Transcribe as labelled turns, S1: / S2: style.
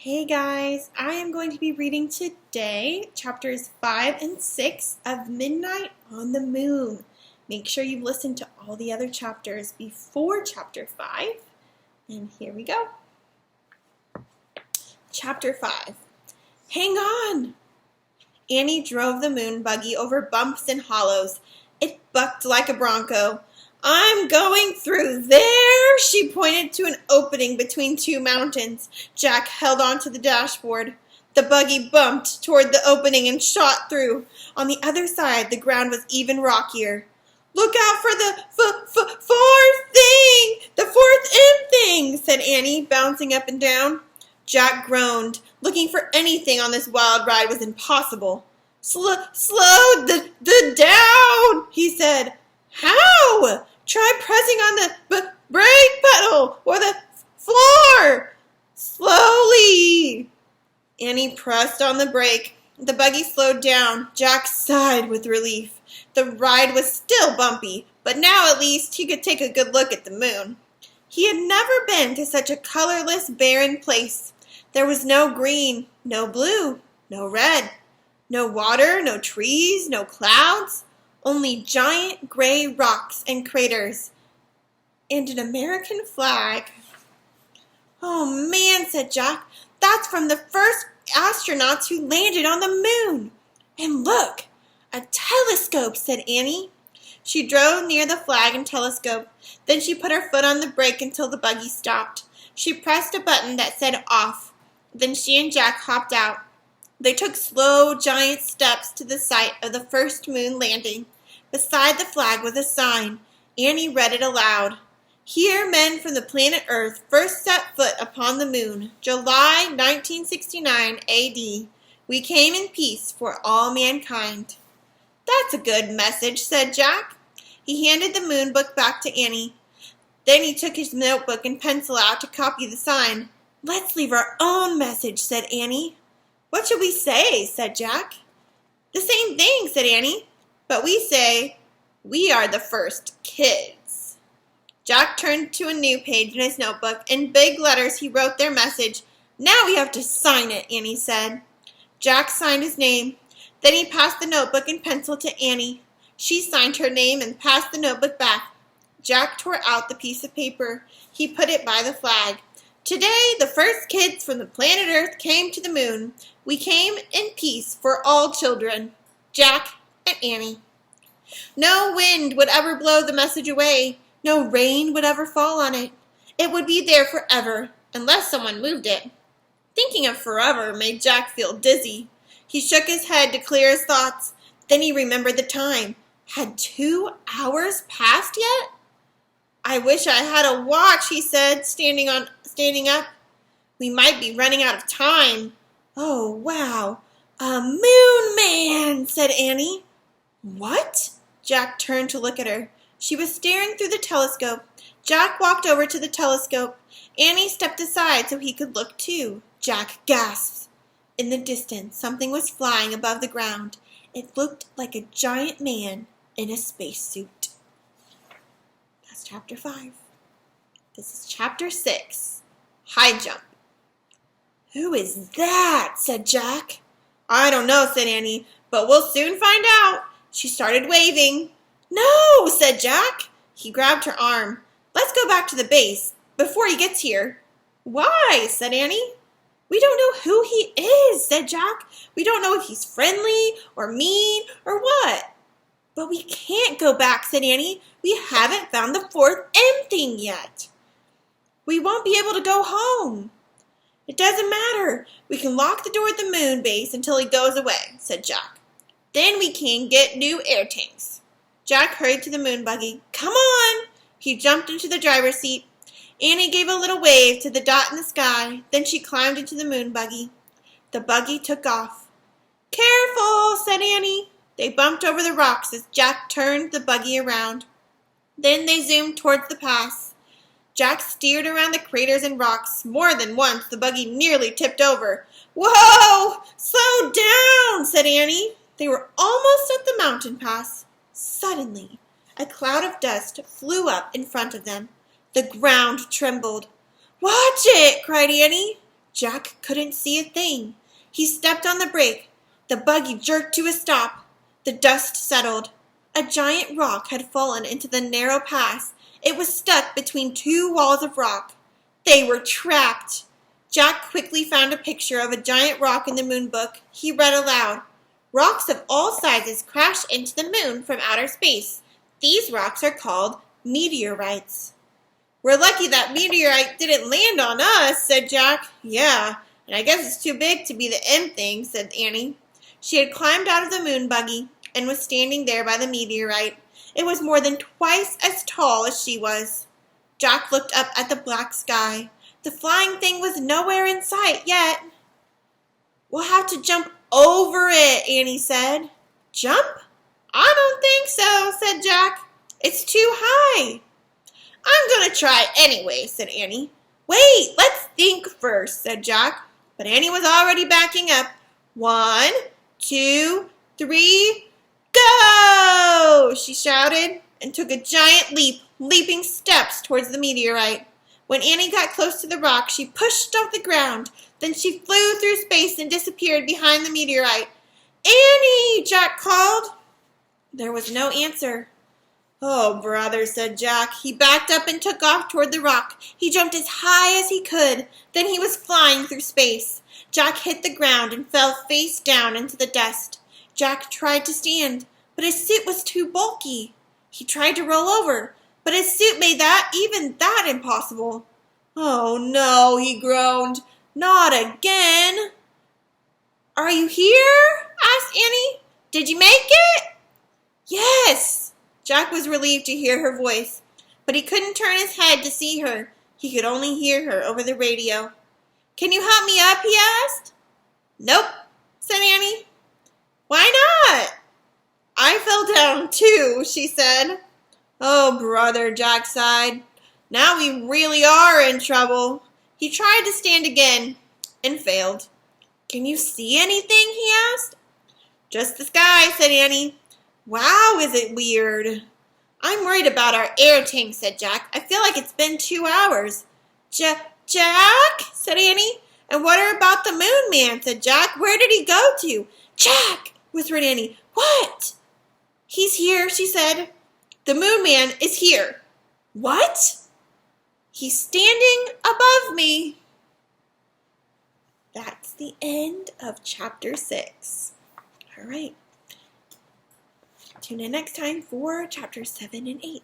S1: Hey guys, I am going to be reading today chapters 5 and 6 of Midnight on the Moon. Make sure you've listened to all the other chapters before chapter 5. And here we go. Chapter 5. Hang on! Annie drove the moon buggy over bumps and hollows. It bucked like a bronco. I'm going through there, she pointed to an opening between two mountains. Jack held onto the dashboard. The buggy bumped toward the opening and shot through. On the other side, the ground was even rockier. Look out for the fourth thing! The fourth M thing, said Annie, bouncing up and down. Jack groaned. Looking for anything on this wild ride was impossible. Slow down, he said. How? Try pressing on the brake pedal or the floor. Slowly. Annie pressed on the brake. The buggy slowed down. Jack sighed with relief. The ride was still bumpy, but now at least he could take a good look at the moon. He had never been to such a colorless, barren place. There was no green, no blue, no red, no water, no trees, no clouds. Only giant gray rocks and craters, and an American flag. Oh man, said Jack, that's from the first astronauts who landed on the moon. And look, a telescope, said Annie. She drove near the flag and telescope. Then she put her foot on the brake until the buggy stopped. She pressed a button that said off. Then she and Jack hopped out. They took slow, giant steps to the site of the first moon landing. Beside the flag was a sign. Annie read it aloud. Here men from the planet Earth first set foot upon the moon, July 1969 A.D. We came in peace for all mankind. That's a good message, said Jack. He handed the moon book back to Annie. Then he took his notebook and pencil out to copy the sign. Let's leave our own message, said Annie. What should we say, said Jack. The same thing, said Annie. But we say, we are the first kids. Jack turned to a new page in his notebook. In big letters, he wrote their message. Now we have to sign it, Annie said. Jack signed his name. Then he passed the notebook and pencil to Annie. She signed her name and passed the notebook back. Jack tore out the piece of paper. He put it by the flag. Today, the first kids from the planet Earth came to the moon. We came in peace for all children. Jack and Annie. No wind would ever blow the message away. No rain would ever fall on it. It would be there forever, unless someone moved it. Thinking of forever made Jack feel dizzy. He shook his head to clear his thoughts. Then he remembered the time. Had 2 hours passed yet? I wish I had a watch, he said, standing up. We might be running out of time. Oh, wow. A moon man, said Annie. What? Jack turned to look at her. She was staring through the telescope. Jack walked over to the telescope. Annie stepped aside so he could look too. Jack gasped. In the distance, something was flying above the ground. It looked like a giant man in a spacesuit. That's chapter 5. This is chapter 6. High jump. Who is that? Said Jack. I don't know, said Annie, but we'll soon find out. She started waving. No, said Jack. He grabbed her arm. Let's go back to the base before he gets here. Why? Said Annie. We don't know who he is, said Jack. We don't know if he's friendly or mean or what. But we can't go back, said Annie. We haven't found the fourth M thing yet. We won't be able to go home. It doesn't matter. We can lock the door at the moon base until he goes away, said Jack. Then we can get new air tanks. Jack hurried to the moon buggy. Come on! He jumped into the driver's seat. Annie gave a little wave to the dot in the sky. Then she climbed into the moon buggy. The buggy took off. Careful, said Annie. They bumped over the rocks as Jack turned the buggy around. Then they zoomed towards the pass. Jack steered around the craters and rocks. More than once, the buggy nearly tipped over. Whoa! Slow down, said Annie. They were almost at the mountain pass. Suddenly, a cloud of dust flew up in front of them. The ground trembled. Watch it, cried Annie. Jack couldn't see a thing. He stepped on the brake. The buggy jerked to a stop. The dust settled. A giant rock had fallen into the narrow pass. It was stuck between two walls of rock. They were trapped. Jack quickly found a picture of a giant rock in the moon book. He read aloud, "Rocks of all sizes crash into the moon from outer space. These rocks are called meteorites." "We're lucky that meteorite didn't land on us," said Jack. "Yeah, and I guess it's too big to be the M thing," said Annie. She had climbed out of the moon buggy and was standing there by the meteorite. It was more than twice as tall as she was. Jack looked up at the black sky. The flying thing was nowhere in sight yet. "We'll have to jump over it," Annie said. "Jump? I don't think so," said Jack. "It's too high." "I'm going to try anyway," said Annie. "Wait, let's think first," said Jack. But Annie was already backing up. 1, 2, 3, go! She shouted and took a giant leap, leaping steps towards the meteorite. When Annie got close to the rock, she pushed off the ground. Then she flew through space and disappeared behind the meteorite. "Annie!" Jack called. There was no answer. "Oh, brother," said Jack. He backed up and took off toward the rock. He jumped as high as he could. Then he was flying through space. Jack hit the ground and fell face down into the dust. Jack tried to stand, but his suit was too bulky. He tried to roll over, but his suit made even that impossible. "Oh, no," he groaned. "Not again." "Are you here?" asked Annie. "Did you make it?" "Yes." Jack was relieved to hear her voice, but he couldn't turn his head to see her. He could only hear her over the radio. "Can you help me up?" he asked. "Nope," said Annie. "Why not?" "I fell down too," she said. "Oh, brother," Jack sighed. "Now we really are in trouble." He tried to stand again and failed. "Can you see anything?" he asked. "Just the sky," said Annie. "Wow, is it weird?" "I'm worried about our air tank," said Jack. "I feel like it's been 2 hours. Jack, said Annie. "And what about the moon man?" said Jack. "Where did he go to?" "Jack," whispered Annie. "What?" "He's here," she said. "The moon man is here." "What?" "He's standing above me." That's the end of chapter 6. All right. Tune in next time for chapters 7 and 8.